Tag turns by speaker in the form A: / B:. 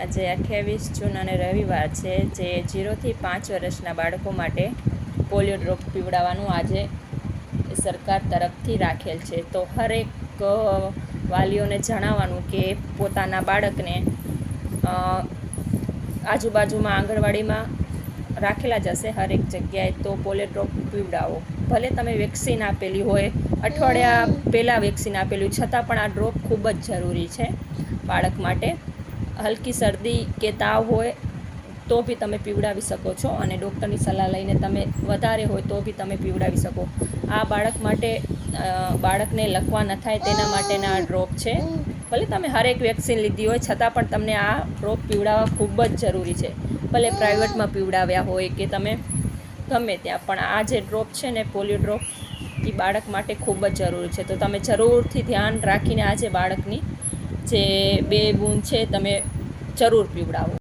A: આજે 28 જૂન અને રવિવાર છે, જે 0 થી 5 વર્ષના બાળકો માટે પોલિયો ડ્રોપ પીવડાવવાનું આજે સરકાર તરફથી રાખેલ છે. તો હરેક વાલીઓને જણાવવાનું કે પોતાના બાળકને આજુબાજુમાં આંગણવાડીમાં રાખેલા જ હશે હરેક જગ્યાએ, તો પોલિયો ડ્રોપ પીવડાવો. ભલે તમે વેક્સિન આપેલી હોય, અઠવાડિયા પહેલાં વેક્સિન આપેલું, છતાં પણ આ ડ્રોપ ખૂબ જ જરૂરી છે બાળક માટે. હલકી શરદી કે તાવ હોય તો બી તમે પીવડાવી શકો છો, અને ડૉક્ટરની સલાહ લઈને તમે વધારે હોય તો બી તમે પીવડાવી શકો. આ બાળક માટે બાળકને લકવા ન થાય તેના માટેના આ ડ્રોપ છે. ભલે તમે હરેક વેક્સિન લીધી હોય છતાં પણ તમને આ ડ્રોપ પીવડાવવા ખૂબ જ જરૂરી છે. ભલે પ્રાઇવેટમાં પીવડાવ્યા હોય કે તમે ગમે ત્યાં, પણ આ જે ડ્રોપ છે ને, પોલિયો ડ્રોપ, એ બાળક માટે ખૂબ જ જરૂરી છે. તો તમે જરૂરથી ધ્યાન રાખીને આજે બાળકની જે 2 બૂંદ છે તમે જરૂર પીવડાવો.